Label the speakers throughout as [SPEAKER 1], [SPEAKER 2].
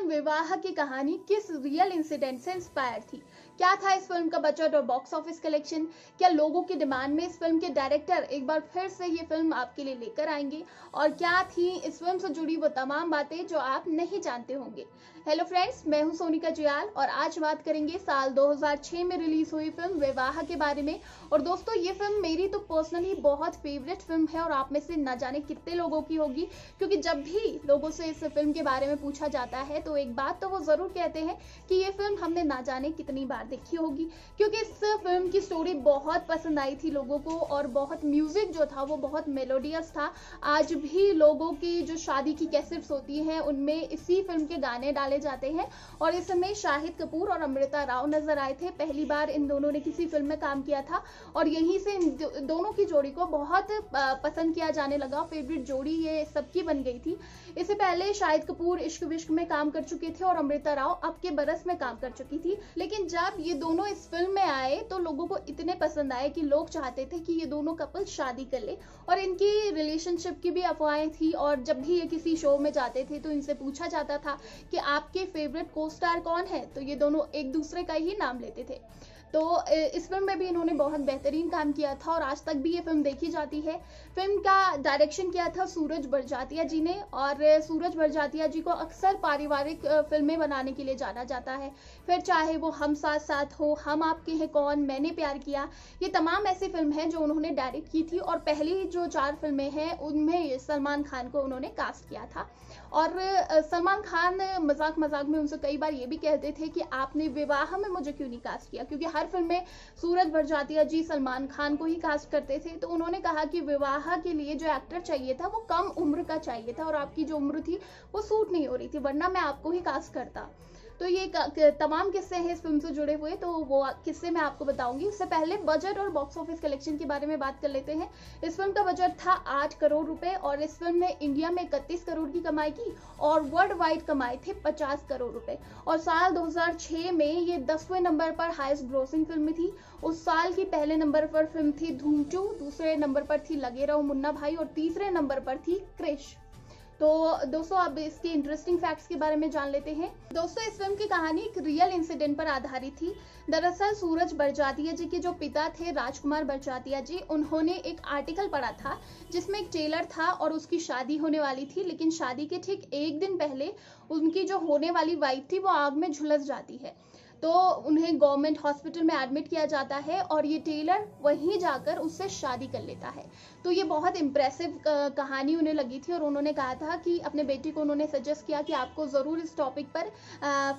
[SPEAKER 1] Film विवाह की कहानी किस रियल इंसिडेंट से इंस्पायर थी? क्या था इस फिल्म का बजट और बॉक्स ऑफिस कलेक्शन? क्या लोगों की डिमांड में इस फिल्म के डायरेक्टर एक बार फिर से ये फिल्म आपके लिए लेकर आएंगे? और क्या थी इस फिल्म से जुड़ी वो तमाम बातें जो आप नहीं जानते होंगे? हेलो फ्रेंड्स, मैं हूं सोनिका जुयाल और आज बात करेंगे साल 2006 में रिलीज हुई फिल्म विवाह के बारे में। और दोस्तों, ये फिल्म मेरी तो पर्सनली बहुत फेवरेट फिल्म है और आप में से न जाने कितने लोगों की होगी, क्योंकि जब भी लोगों से इस फिल्म के बारे में पूछा जाता है तो एक बात तो वो जरूर कहते हैं कि ये फिल्म हमने ना जाने कितनी बार देखी होगी, क्योंकि इस फिल्म की स्टोरी बहुत पसंद आई थी लोगों को और बहुत म्यूजिक जो था वो बहुत मेलोडियस था। आज भी लोगों की जो शादी की कैसेट्स होती हैं उनमें इसी फिल्म के गाने डाले जाते हैं। और इस समय शाहिद कपूर और अमृता राव नजर आए थे। पहली बार इन दोनों ने किसी फिल्म में काम किया था और यहीं से इन दोनों की जोड़ी को बहुत पसंद किया जाने लगा। फेवरेट जोड़ी ये सबकी बन गई थी। इससे पहले शाहिद कपूर इश्क विश्क में काम कर चुके थे और अमृता राव अब के बरस में काम कर चुकी थी। लेकिन जब ये दोनों इस फिल्म में आए तो लोगों को इतने पसंद आए कि लोग चाहते थे कि ये दोनों कपल शादी कर ले। और इनकी रिलेशनशिप की भी अफवाहें थी और जब भी ये किसी शो में जाते थे तो इनसे पूछा जाता था कि आपके फेवरेट को स्टार कौन है, तो ये दोनों एक दूसरे का ही नाम लेते थे। तो इस फिल्म में भी इन्होंने बहुत बेहतरीन काम किया था और आज तक भी ये फिल्म देखी जाती है। फिल्म का डायरेक्शन किया था सूरज बड़जात्या जी ने और सूरज बड़जात्या जी को अक्सर पारिवारिक फिल्में बनाने के लिए जाना जाता है। फिर चाहे वो हम साथ साथ हो, हम आपके हैं कौन, मैंने प्यार किया, ये तमाम ऐसी फिल्म है जो उन्होंने डायरेक्ट की थी। और पहली जो 4 फिल्में हैं उनमें सलमान खान को उन्होंने कास्ट किया था। और सलमान खान मजाक मजाक में उनसे कई बार ये भी कहते थे कि आपने विवाह में मुझे क्यों नहीं कास्ट किया, क्योंकि हर फिल्म में सूरज बड़जात्या जी सलमान खान को ही कास्ट करते थे। तो उन्होंने कहा कि विवाह के लिए जो एक्टर चाहिए था वो कम उम्र का चाहिए था और आपकी जो उम्र थी वो सूट नहीं हो रही थी, वरना मैं आपको ही कास्ट करता। तो ये तमाम किस्से हैं इस फिल्म से जुड़े हुए, तो वो किस्से मैं आपको बताऊंगी। उससे पहले बजट और बॉक्स ऑफिस कलेक्शन के बारे में बात कर लेते हैं। इस फिल्म का बजट था 8 करोड़ रुपए और इस फिल्म ने इंडिया में 31 करोड़ की कमाई की और वर्ल्ड वाइड कमाए थे 50 करोड़ रुपए। और साल 2006 में ये 10वें नंबर पर हाईएस्ट ग्रोसिंग फिल्म थी। उस साल की पहले नंबर पर फिल्म थी धूम 2, दूसरे नंबर पर थी लगे रहो मुन्ना भाई और तीसरे नंबर पर थी क्रिश। तो दोस्तों, अब इसके इंटरेस्टिंग फैक्ट्स के बारे में जान लेते हैं। दोस्तों, इस फिल्म की कहानी एक रियल इंसिडेंट पर आधारित थी। दरअसल सूरज बड़जात्या जी के जो पिता थे राजकुमार बड़जात्या जी, उन्होंने एक आर्टिकल पढ़ा था जिसमें एक टेलर था और उसकी शादी होने वाली थी, लेकिन शादी के ठीक एक दिन पहले उनकी जो होने वाली वाइफ थी वो आग में झुलस जाती है। तो उन्हें गवर्नमेंट हॉस्पिटल में एडमिट किया जाता है और ये टेलर वहीं जाकर उससे शादी कर लेता है। तो ये बहुत इम्प्रेसिव कहानी उन्हें लगी थी और उन्होंने कहा था कि अपने बेटे को उन्होंने सजेस्ट किया कि आपको ज़रूर इस टॉपिक पर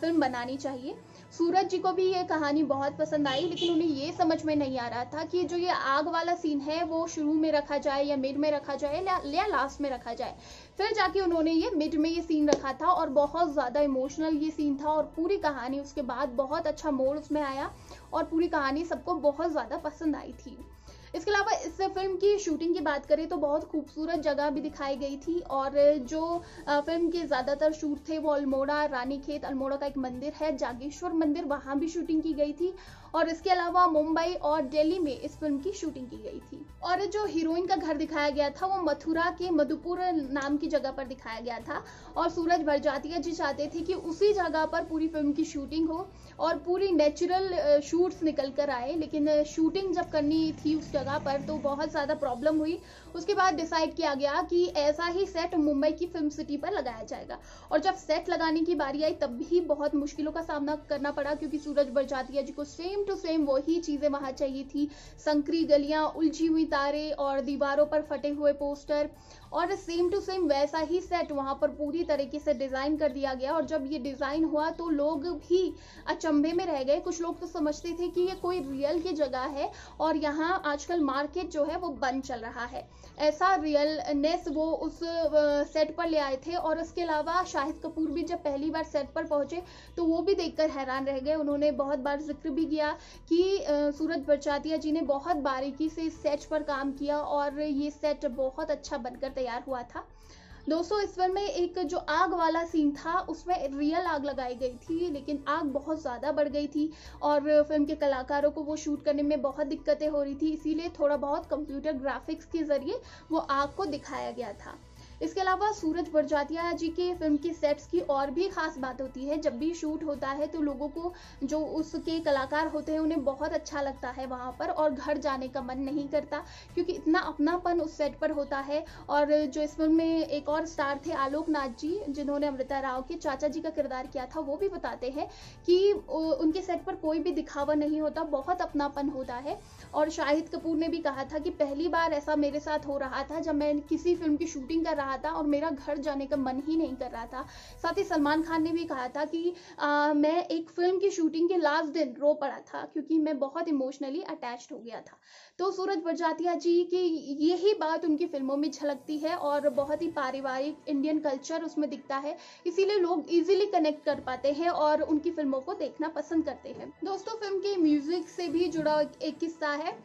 [SPEAKER 1] फिल्म बनानी चाहिए। सूरज जी को भी ये कहानी बहुत पसंद आई, लेकिन उन्हें ये समझ में नहीं आ रहा था कि जो ये आग वाला सीन है वो शुरू में रखा जाए या मिड में रखा जाए या लास्ट में रखा जाए। फिर जाके उन्होंने ये मिड में ये सीन रखा था और बहुत ज़्यादा इमोशनल ये सीन था और पूरी कहानी उसके बाद बहुत अच्छा मोड़ उसमें आया और पूरी कहानी सबको बहुत ज़्यादा पसंद आई थी। इसके अलावा इस फिल्म की शूटिंग की बात करें तो बहुत खूबसूरत जगह भी दिखाई गई थी और जो फिल्म के ज़्यादातर शूट थे वो अल्मोड़ा, रानीखेत अल्मोड़ा का एक मंदिर है जागेश्वर मंदिर, वहाँ भी शूटिंग की गई थी। और इसके अलावा मुंबई और दिल्ली में इस फिल्म की शूटिंग की गई थी। और जो हीरोइन का घर दिखाया गया था वो मथुरा के मधुपुर नाम की जगह पर दिखाया गया था और सूरज बड़जात्या जी चाहते थे कि उसी जगह पर पूरी फिल्म की शूटिंग हो और पूरी नेचुरल शूट्स निकल कर आए। लेकिन शूटिंग जब करनी थी उस जगह पर तो बहुत ज़्यादा प्रॉब्लम हुई। उसके बाद डिसाइड किया गया कि ऐसा ही सेट मुंबई की फिल्म सिटी पर लगाया जाएगा। और जब सेट लगाने की बारी आई तब भी बहुत मुश्किलों का सामना करना पड़ा, क्योंकि सूरज बड़जात्या जी को सेम टू सेम वही चीज़ें वहाँ चाहिए थी। संकरी गलियाँ, उलझी हुई तारे और दीवारों पर फटे हुए पोस्टर और सेम टू सेम वैसा ही सेट वहाँ पर पूरी तरीके से डिज़ाइन कर दिया गया। और जब ये डिज़ाइन हुआ तो लोग भी अचंभे में रह गए। कुछ लोग तो समझते थे कि ये कोई रियल की जगह है और यहाँ आजकल मार्केट जो है वो बंद चल रहा है। ऐसा रियलनेस वो उस सेट पर ले आए थे। और इसके अलावा शाहिद कपूर भी जब पहली बार सेट पर पहुंचे तो वो भी देखकर हैरान रह गए। उन्होंने बहुत बार जिक्र भी किया कि सूरज बड़जात्या जी ने बहुत बारीकी से इस सेट पर काम किया और ये सेट बहुत अच्छा बनकर तैयार हुआ था। दोस्तों, इस फिल्म में एक जो आग वाला सीन था उसमें रियल आग लगाई गई थी, लेकिन आग बहुत ज़्यादा बढ़ गई थी और फिल्म के कलाकारों को वो शूट करने में बहुत दिक्कतें हो रही थी, इसीलिए थोड़ा बहुत कंप्यूटर ग्राफिक्स के ज़रिए वो आग को दिखाया गया था। इसके अलावा सूरज बड़जात्या जी के फिल्म के सेट्स की और भी खास बात होती है। जब भी शूट होता है तो लोगों को, जो उसके कलाकार होते हैं, उन्हें बहुत अच्छा लगता है वहाँ पर और घर जाने का मन नहीं करता, क्योंकि इतना अपनापन उस सेट पर होता है। और जो इस फिल्म में एक और स्टार थे आलोक नाथ जी, जिन्होंने अमृता राव के चाचा जी का किरदार किया था, वो भी बताते हैं कि उनके सेट पर कोई भी दिखावा नहीं होता, बहुत अपनापन होता है। और शाहिद कपूर ने भी कहा था कि पहली बार ऐसा मेरे साथ हो रहा था जब मैं किसी फिल्म की शूटिंग कर रहा था और मेरा घर जाने का मन ही नहीं कर रहा था। साथ ही सलमान खान ने भी कहा था कि मैं एक फिल्म की शूटिंग के लास्ट दिन रो पड़ा था, क्योंकि मैं बहुत इमोशनली अटैच्ड हो गया था। तो सूरज बड़जात्या जी की यही बात उनकी फिल्मों में झलकती है और बहुत ही पारिवारिक इंडियन कल्चर उसमें दिखता है, इसीलिए लोग इजीली कनेक्ट कर पाते हैं और उनकी फिल्मों को देखना पसंद करते हैं। दोस्तों, फिल्म के म्यूजिक से भी जुड़ा एक किस्सा है।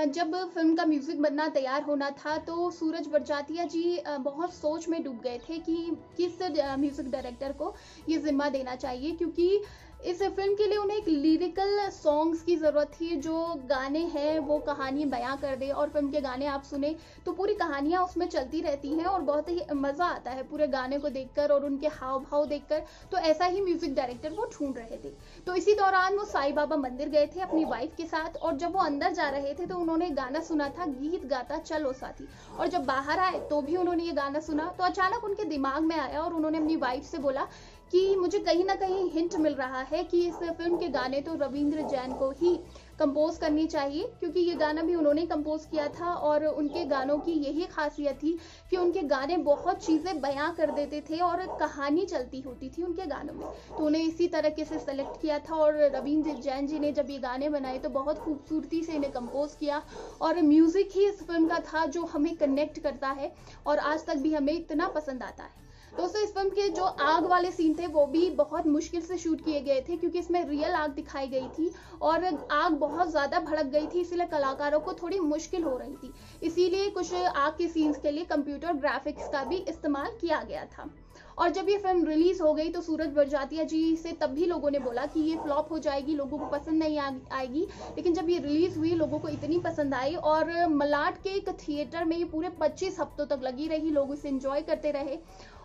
[SPEAKER 1] जब फिल्म का म्यूजिक बनना तैयार होना था तो सूरज बड़जात्या जी बहुत सोच में डूब गए थे कि किस म्यूजिक डायरेक्टर को ये जिम्मा देना चाहिए, क्योंकि इस फिल्म के लिए उन्हें एक लिरिकल सॉन्ग्स की ज़रूरत थी, जो गाने हैं वो कहानी बयां कर दे। और फिल्म के गाने आप सुने तो पूरी कहानियां उसमें चलती रहती हैं और बहुत ही मज़ा आता है पूरे गाने को देखकर और उनके हाव भाव देखकर। तो ऐसा ही म्यूजिक डायरेक्टर वो ढूंढ रहे थे। तो इसी दौरान वो साईं बाबा मंदिर गए थे अपनी वाइफ के साथ, और जब वो अंदर जा रहे थे तो उन्होंने गाना सुना था, गीत गाता चलो साथी। और जब बाहर आए तो भी उन्होंने ये गाना सुना, तो अचानक उनके दिमाग में आया और उन्होंने अपनी वाइफ से बोला कि मुझे कहीं ना कहीं हिंट मिल रहा है कि इस फिल्म के गाने तो रविंद्र जैन को ही कंपोज करनी चाहिए, क्योंकि ये गाना भी उन्होंने कंपोज किया था। और उनके गानों की यही खासियत थी कि उनके गाने बहुत चीज़ें बयां कर देते थे और कहानी चलती होती थी उनके गानों में। तो उन्हें इसी तरीके से सेलेक्ट किया था और रविंद्र जैन जी ने जब ये गाने बनाए तो बहुत खूबसूरती से इन्हें कंपोज किया। और म्यूज़िक ही इस फिल्म का था जो हमें कनेक्ट करता है और आज तक भी हमें इतना पसंद आता है। दोस्तों, इस फिल्म के जो आग वाले सीन थे वो भी बहुत मुश्किल से शूट किए गए थे, क्योंकि इसमें रियल आग दिखाई गई थी और आग बहुत ज़्यादा भड़क गई थी, इसलिए कलाकारों को थोड़ी मुश्किल हो रही थी। इसीलिए कुछ आग के सीन्स के लिए कंप्यूटर ग्राफिक्स का भी इस्तेमाल किया गया था। और जब ये फिल्म रिलीज हो गई तो सूरज बड़जात्या जी से तब भी लोगों ने बोला कि ये फ्लॉप हो जाएगी, लोगों को पसंद नहीं आएगी। लेकिन जब ये रिलीज हुई लोगों को इतनी पसंद आई और मलाड के एक थिएटर में ये पूरे 25 हफ्तों तक लगी रही, लोग इसे एंजॉय करते रहे।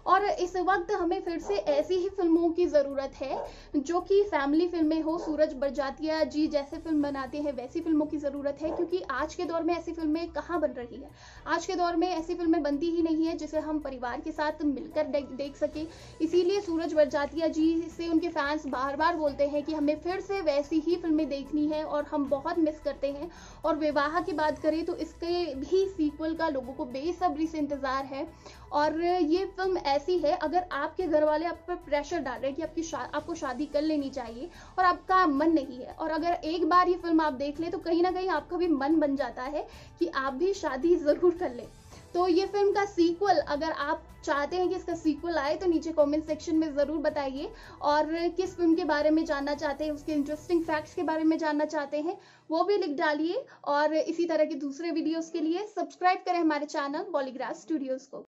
[SPEAKER 1] और इस वक्त हमें फिर से ऐसी ही फिल्मों की ज़रूरत है जो कि फैमिली फिल्में हो। सूरज बड़जात्या जी जैसे फिल्म बनाते हैं वैसी फिल्मों की ज़रूरत है, क्योंकि आज के दौर में ऐसी फिल्में कहाँ बन रही है। आज के दौर में ऐसी फिल्में बनती ही नहीं है जिसे हम परिवार के साथ मिलकर देख सके। इसीलिए सूरज बड़जात्या जी से उनके फैंस बार बार बोलते हैं कि हमें फिर से वैसी ही फिल्में देखनी है और हम बहुत मिस करते हैं। और विवाह की बात करें तो इसके भी सीक्वल का लोगों को बेसब्री से इंतज़ार है। और ये फिल्म ऐसी है, अगर आपके घर वाले आप पर प्रेशर डाल रहे हैं कि आपको शादी कर लेनी चाहिए और आपका मन नहीं है, और अगर एक बार ये फिल्म आप देख ले तो कहीं ना कहीं आपका भी मन बन जाता है कि आप भी शादी ज़रूर कर ले। तो ये फिल्म का सीक्वल, अगर आप चाहते हैं कि इसका सीक्वल आए तो नीचे कमेंट सेक्शन में ज़रूर बताइए। और किस फिल्म के बारे में जानना चाहते हैं, उसके इंटरेस्टिंग फैक्ट्स के बारे में जानना चाहते हैं, वो भी लिख डालिए। और इसी तरह के दूसरे वीडियोस के लिए सब्सक्राइब करें हमारे चैनल बॉलीग्राज स्टूडियोज़ को।